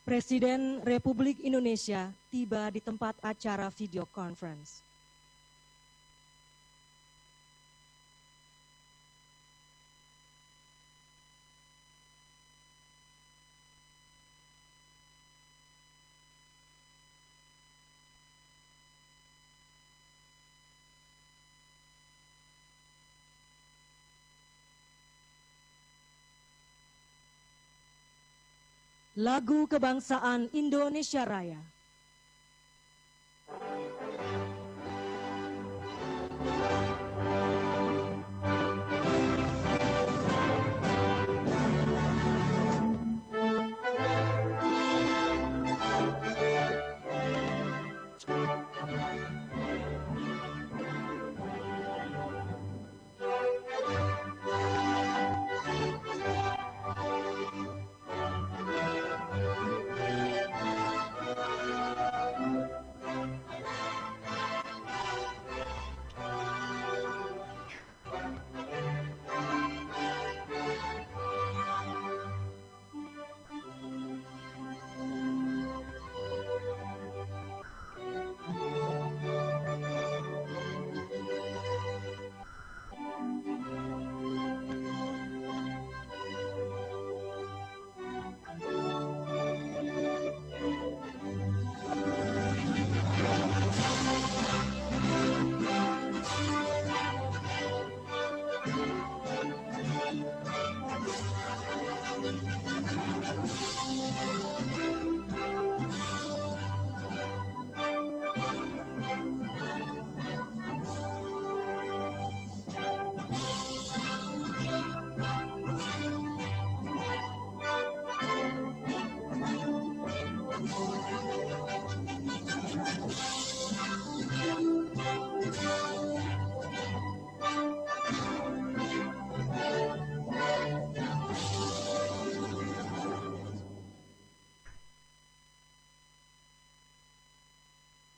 Presiden Republik Indonesia tiba di tempat acara video conference. Lagu Kebangsaan Indonesia Raya.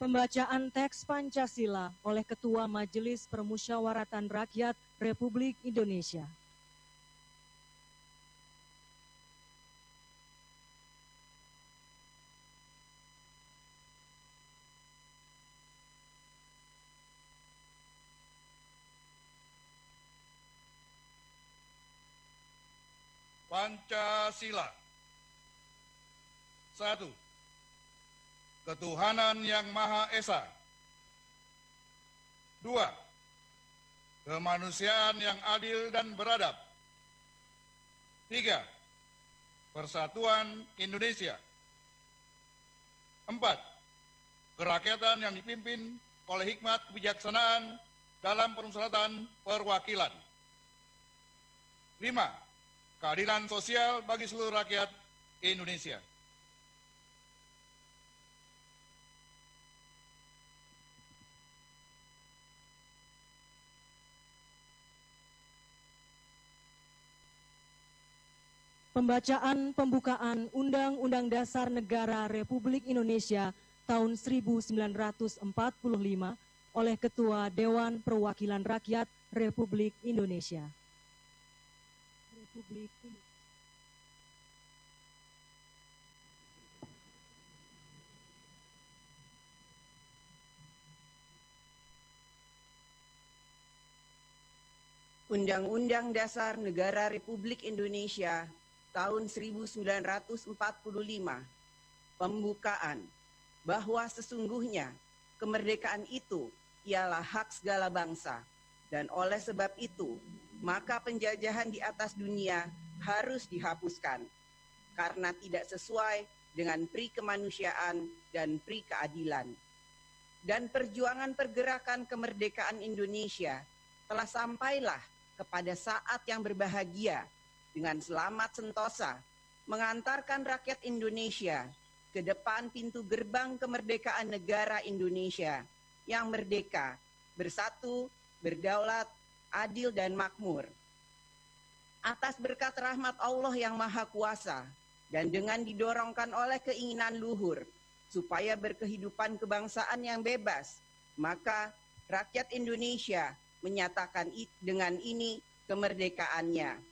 Pembacaan teks Pancasila oleh Ketua Majelis Permusyawaratan Rakyat Republik Indonesia. Pancasila. 1. Ketuhanan yang Maha Esa. 2. Kemanusiaan yang adil dan beradab. 3. Persatuan Indonesia. 4. Kerakyatan yang dipimpin oleh hikmat kebijaksanaan dalam permusyawaratan perwakilan. 5. Keadilan sosial bagi seluruh rakyat Indonesia. Pembacaan pembukaan Undang-Undang Dasar Negara Republik Indonesia tahun 1945 oleh Ketua Dewan Perwakilan Rakyat Republik Indonesia. Undang-Undang Dasar Negara Republik Indonesia tahun 1945, pembukaan bahwa sesungguhnya kemerdekaan itu ialah hak segala bangsa, dan oleh sebab itu maka penjajahan di atas dunia harus dihapuskan karena tidak sesuai dengan pri kemanusiaan dan pri keadilan. Dan perjuangan pergerakan kemerdekaan Indonesia telah sampailah kepada saat yang berbahagia dengan selamat sentosa mengantarkan rakyat Indonesia ke depan pintu gerbang kemerdekaan negara Indonesia yang merdeka, bersatu, berdaulat, adil dan makmur. Atas berkat rahmat Allah yang Maha Kuasa dan dengan didorongkan oleh keinginan luhur supaya berkehidupan kebangsaan yang bebas, maka rakyat Indonesia menyatakan dengan ini kemerdekaannya.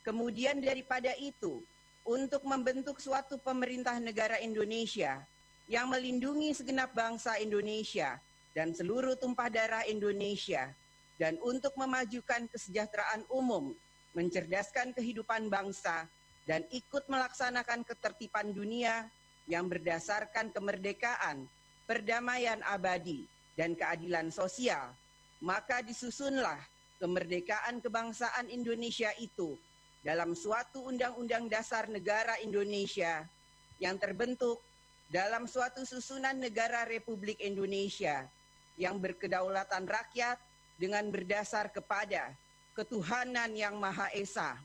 Kemudian daripada itu, untuk membentuk suatu pemerintah negara Indonesia yang melindungi segenap bangsa Indonesia dan seluruh tumpah darah Indonesia, dan untuk memajukan kesejahteraan umum, mencerdaskan kehidupan bangsa, dan ikut melaksanakan ketertiban dunia yang berdasarkan kemerdekaan, perdamaian abadi, dan keadilan sosial, maka disusunlah kemerdekaan kebangsaan Indonesia itu dalam suatu Undang-Undang Dasar Negara Indonesia yang terbentuk dalam suatu susunan negara Republik Indonesia yang berkedaulatan rakyat dengan berdasar kepada ketuhanan yang Maha Esa,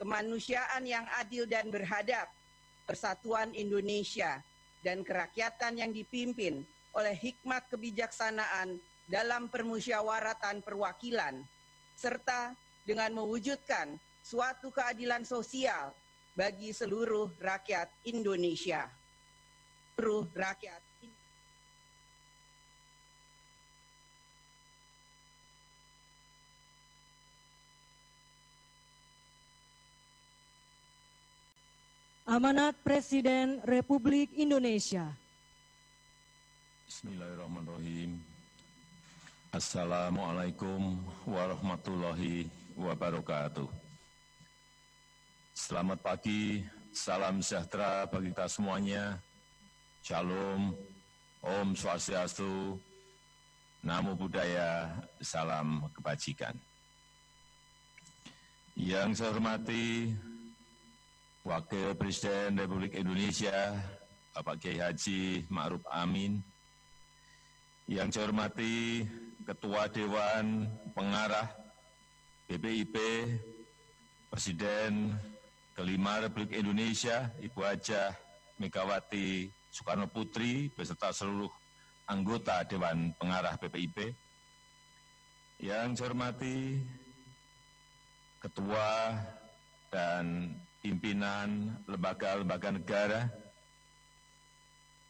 kemanusiaan yang adil dan beradab, persatuan Indonesia, dan kerakyatan yang dipimpin oleh hikmat kebijaksanaan dalam permusyawaratan perwakilan, serta dengan mewujudkan suatu keadilan sosial bagi seluruh rakyat Indonesia. Seluruh rakyat Amanat Presiden Republik Indonesia. Bismillahirrahmanirrahim. Assalamualaikum warahmatullahi wabarakatuh. Selamat pagi, salam sejahtera bagi kita semuanya. Shalom, Om Swastiastu, Namo Buddhaya, salam kebajikan. Yang saya hormati Wakil Presiden Republik Indonesia, Bapak Kiai Haji Ma'ruf Amin. Yang saya hormati Ketua Dewan Pengarah BPIP, Presiden kelima Republik Indonesia, Ibu Hajah Megawati Soekarno Putri, beserta seluruh anggota Dewan Pengarah BPIP. Yang saya hormati Ketua dan pimpinan lembaga-lembaga negara,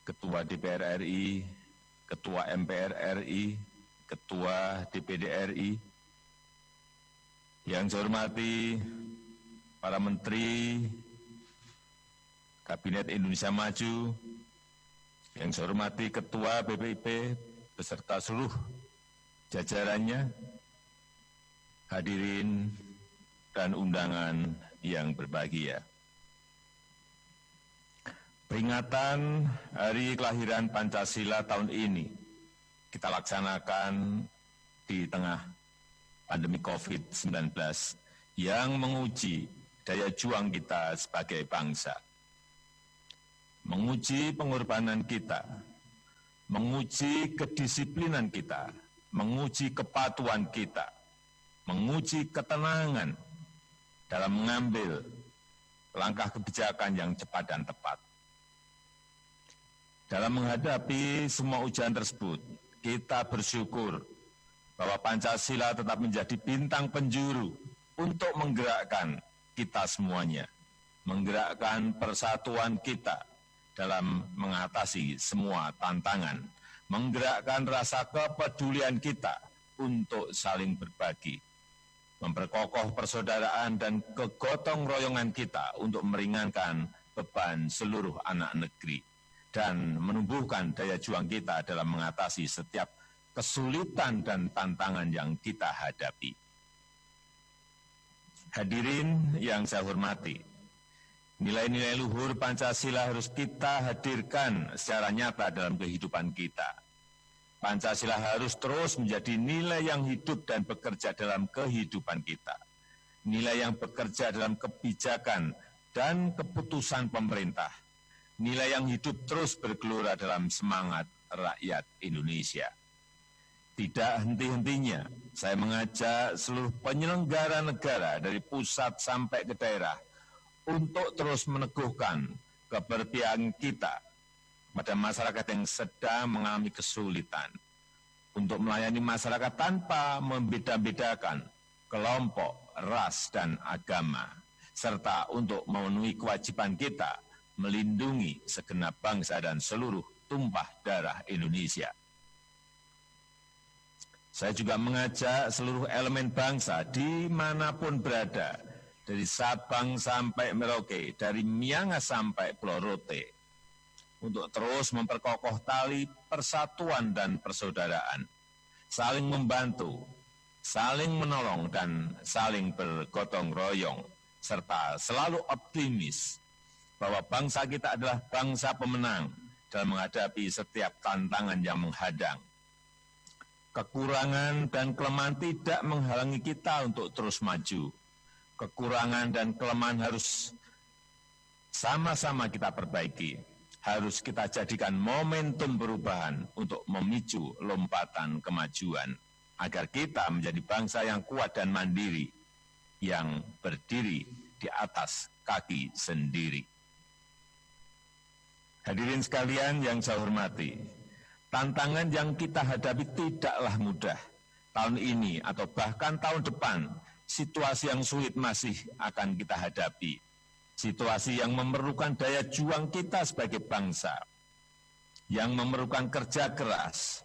Ketua DPR RI, Ketua MPR RI, Ketua DPD RI. Yang saya hormati para Menteri Kabinet Indonesia Maju, yang saya hormati Ketua BPIP beserta seluruh jajarannya, hadirin dan undangan yang berbahagia. Peringatan Hari Kelahiran Pancasila tahun ini kita laksanakan di tengah pandemi COVID-19 yang menguji daya juang kita sebagai bangsa, menguji pengorbanan kita, menguji kedisiplinan kita, menguji kepatuhan kita, menguji ketenangan dalam mengambil langkah kebijakan yang cepat dan tepat. Dalam menghadapi semua ujian tersebut, kita bersyukur bahwa Pancasila tetap menjadi bintang penjuru untuk menggerakkan kita semuanya, menggerakkan persatuan kita dalam mengatasi semua tantangan, menggerakkan rasa kepedulian kita untuk saling berbagi, memperkokoh persaudaraan dan kegotong royongan kita untuk meringankan beban seluruh anak negeri, dan menumbuhkan daya juang kita dalam mengatasi setiap kesulitan dan tantangan yang kita hadapi. Hadirin yang saya hormati, nilai-nilai luhur Pancasila harus kita hadirkan secara nyata dalam kehidupan kita. Pancasila harus terus menjadi nilai yang hidup dan bekerja dalam kehidupan kita. Nilai yang bekerja dalam kebijakan dan keputusan pemerintah. Nilai yang hidup terus bergelora dalam semangat rakyat Indonesia. Tidak henti-hentinya, saya mengajak seluruh penyelenggara negara dari pusat sampai ke daerah untuk terus meneguhkan keberpihakan kita pada masyarakat yang sedang mengalami kesulitan, untuk melayani masyarakat tanpa membeda-bedakan kelompok, ras, dan agama, serta untuk memenuhi kewajiban kita melindungi segenap bangsa dan seluruh tumpah darah Indonesia. Saya juga mengajak seluruh elemen bangsa dimanapun berada dari Sabang sampai Merauke, dari Miangas sampai Pulau Rote, untuk terus memperkokoh tali persatuan dan persaudaraan, saling membantu, saling menolong, dan saling bergotong royong, serta selalu optimis bahwa bangsa kita adalah bangsa pemenang dalam menghadapi setiap tantangan yang menghadang. Kekurangan dan kelemahan tidak menghalangi kita untuk terus maju. Kekurangan dan kelemahan harus sama-sama kita perbaiki. Harus kita jadikan momentum perubahan untuk memicu lompatan kemajuan, agar kita menjadi bangsa yang kuat dan mandiri, yang berdiri di atas kaki sendiri. Hadirin sekalian yang saya hormati, tantangan yang kita hadapi tidaklah mudah. Tahun ini atau bahkan tahun depan, situasi yang sulit masih akan kita hadapi. Situasi yang memerlukan daya juang kita sebagai bangsa, yang memerlukan kerja keras,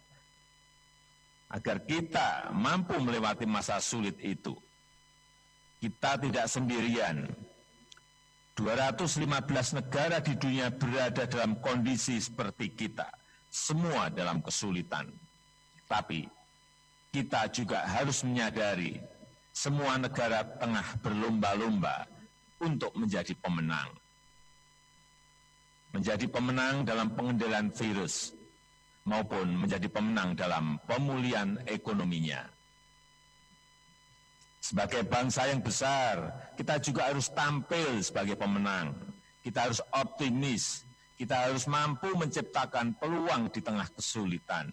agar kita mampu melewati masa sulit itu. Kita tidak sendirian. 215 negara di dunia berada dalam kondisi seperti kita, semua dalam kesulitan. Tapi kita juga harus menyadari semua negara tengah berlomba-lomba untuk menjadi pemenang. Menjadi pemenang dalam pengendalian virus maupun menjadi pemenang dalam pemulihan ekonominya. Sebagai bangsa yang besar, kita juga harus tampil sebagai pemenang. Kita harus optimis, kita harus mampu menciptakan peluang di tengah kesulitan.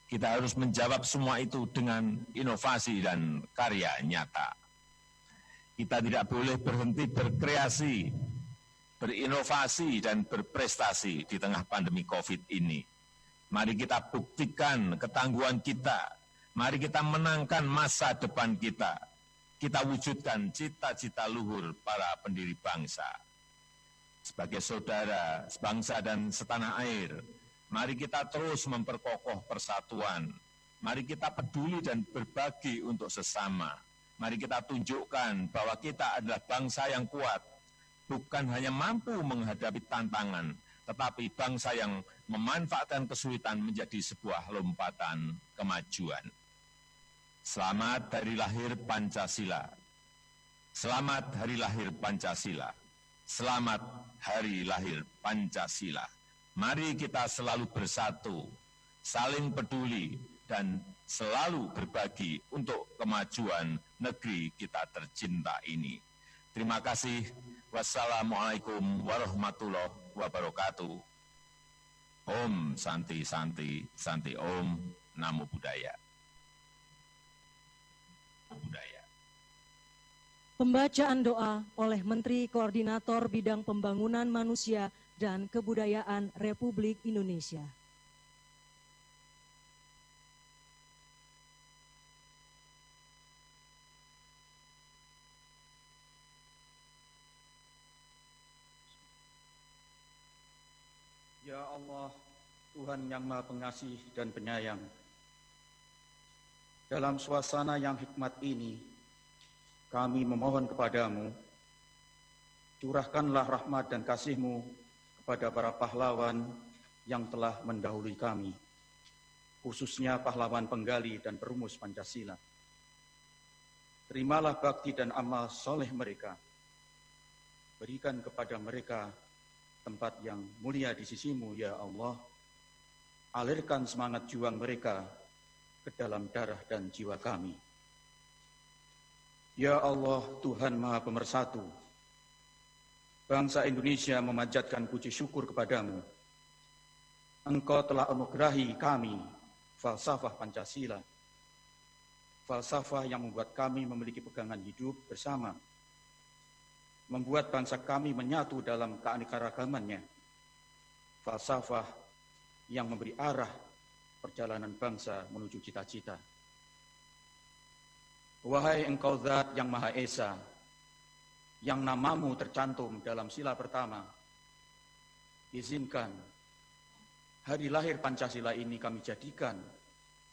Kita harus menjawab semua itu dengan inovasi dan karya nyata. Kita tidak boleh berhenti berkreasi, berinovasi, dan berprestasi di tengah pandemi COVID ini. Mari kita buktikan ketangguhan kita. Mari kita menangkan masa depan kita. Kita wujudkan cita-cita luhur para pendiri bangsa. Sebagai saudara, sebangsa dan setanah air, mari kita terus memperkokoh persatuan. Mari kita peduli dan berbagi untuk sesama. Mari kita tunjukkan bahwa kita adalah bangsa yang kuat, bukan hanya mampu menghadapi tantangan, tetapi bangsa yang memanfaatkan kesulitan menjadi sebuah lompatan kemajuan. Selamat Hari Lahir Pancasila. Selamat Hari Lahir Pancasila. Selamat Hari Lahir Pancasila. Mari kita selalu bersatu, saling peduli, dan selalu berbagi untuk kemajuan negeri kita tercinta ini. Terima kasih. Wassalamualaikum warahmatullahi wabarakatuh. Om Santi Santi Santi Om. Namo Buddhaya. Pembacaan doa oleh Menteri Koordinator Bidang Pembangunan Manusia dan Kebudayaan Republik Indonesia. Ya Allah, Tuhan yang Maha Pengasih dan Penyayang, dalam suasana yang hikmat ini, kami memohon kepadamu, curahkanlah rahmat dan kasih-Mu kepada para pahlawan yang telah mendahului kami, khususnya pahlawan penggali dan perumus Pancasila. Terimalah bakti dan amal soleh mereka, berikan kepada mereka tempat yang mulia di sisi-Mu, ya Allah. Alirkan semangat juang mereka ke dalam darah dan jiwa kami. Ya Allah, Tuhan Maha Pemersatu, bangsa Indonesia memanjatkan puji syukur kepadamu. Engkau telah anugerahi kami falsafah Pancasila, falsafah yang membuat kami memiliki pegangan hidup bersama, membuat bangsa kami menyatu dalam keanekaragamannya, falsafah yang memberi arah perjalanan bangsa menuju cita-cita. Wahai Engkau Zat yang Maha Esa, yang namamu tercantum dalam sila pertama, izinkan hari lahir Pancasila ini kami jadikan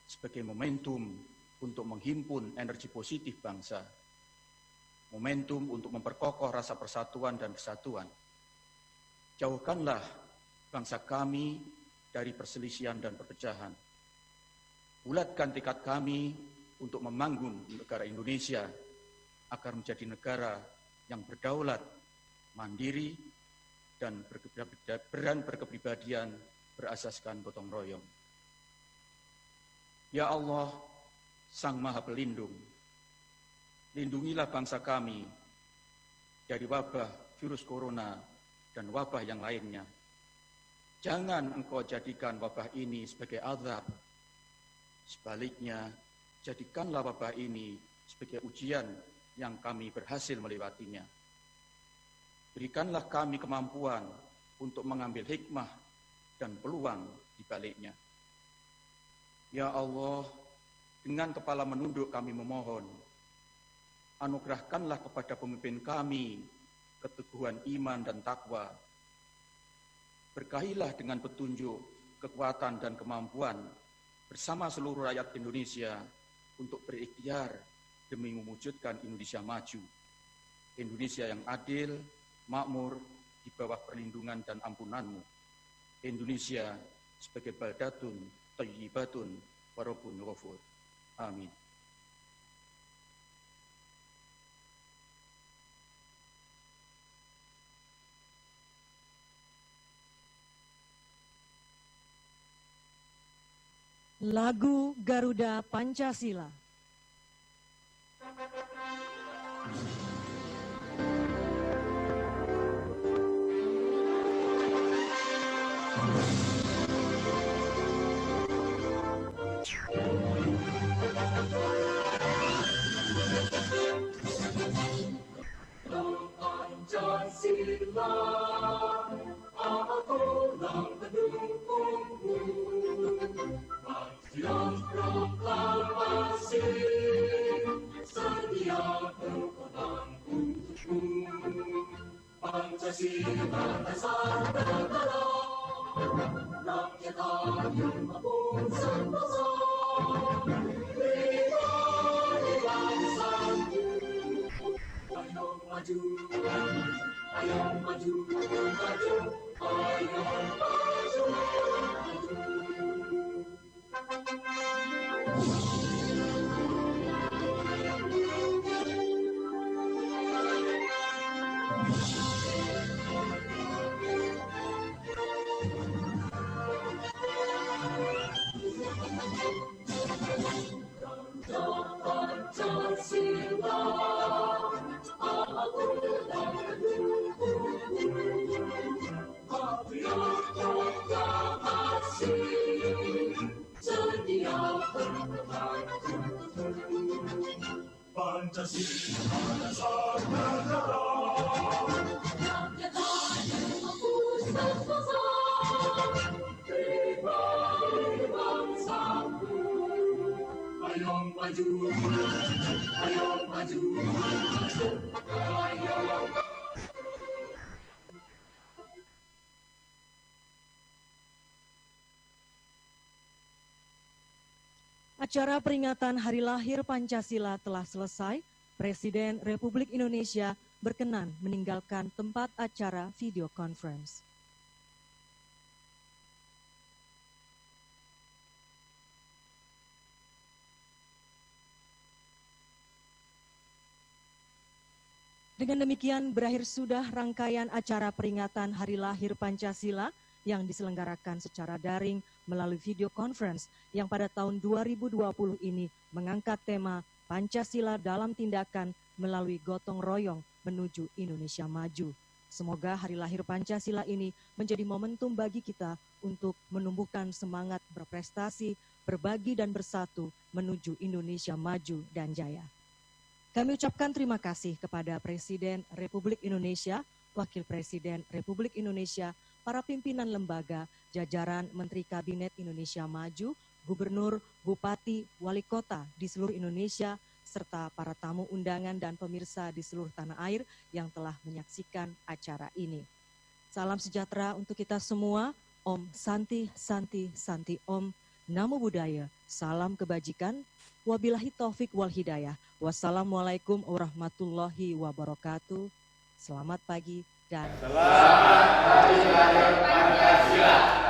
sebagai momentum untuk menghimpun energi positif bangsa, momentum untuk memperkokoh rasa persatuan dan kesatuan. Jauhkanlah bangsa kami dari perselisihan dan perpecahan. Bulatkan tekad kami untuk membangun negara Indonesia agar menjadi negara yang berdaulat, mandiri, dan berkepribadian berasaskan gotong royong. Ya Allah, Sang Maha Pelindung, lindungilah bangsa kami dari wabah virus corona dan wabah yang lainnya. Jangan Engkau jadikan wabah ini sebagai azab. Sebaliknya, jadikanlah wabah ini sebagai ujian yang kami berhasil melewatinya. Berikanlah kami kemampuan untuk mengambil hikmah dan peluang di baliknya. Ya Allah, dengan kepala menunduk kami memohon, anugerahkanlah kepada pemimpin kami keteguhan iman dan takwa. Berkahilah dengan petunjuk, kekuatan dan kemampuan bersama seluruh rakyat Indonesia untuk berikhtiar demi mewujudkan Indonesia maju. Indonesia yang adil, makmur, di bawah perlindungan dan ampunan-Mu. Indonesia sebagai baldatun, thayyibatun, wa rabbun ghafur. Amin. Lagu Garuda Pancasila. Pancasila, akulah pendukungmu. Yang proklamasi setia berkorban untukmu. Pancasila dasar negara, rakyat adil maupun sentosa. Beribadah bangsaku, ayo maju, ayo maju, maju, ayo maju, maju. Pancasila, akulah pendukungmu. Akulah proklamasi setia berkorban untukmu. Pancasila dasar negara, rakyat adil maupun sentosa. Beribadah bangsaku, ayo maju, ayo maju, maju, ayo. Acara peringatan Hari Lahir Pancasila telah selesai. Presiden Republik Indonesia berkenan meninggalkan tempat acara video conference. Dengan demikian berakhir sudah rangkaian acara peringatan Hari Lahir Pancasila yang diselenggarakan secara daring melalui video conference yang pada tahun 2020 ini mengangkat tema Pancasila dalam tindakan melalui gotong royong menuju Indonesia maju. Semoga Hari Lahir Pancasila ini menjadi momentum bagi kita untuk menumbuhkan semangat berprestasi, berbagi dan bersatu menuju Indonesia maju dan jaya. Kami ucapkan terima kasih kepada Presiden Republik Indonesia, Wakil Presiden Republik Indonesia, para pimpinan lembaga, jajaran Menteri Kabinet Indonesia Maju, Gubernur, Bupati, Wali Kota di seluruh Indonesia, serta para tamu undangan dan pemirsa di seluruh tanah air yang telah menyaksikan acara ini. Salam sejahtera untuk kita semua. Om Santi, Santi, Santi Om. Namo Buddhaya. Salam kebajikan. Wabillahi taufik wal hidayah. Wassalamualaikum warahmatullahi wabarakatuh. Selamat pagi dan Selamat Hari Lahir Pancasila.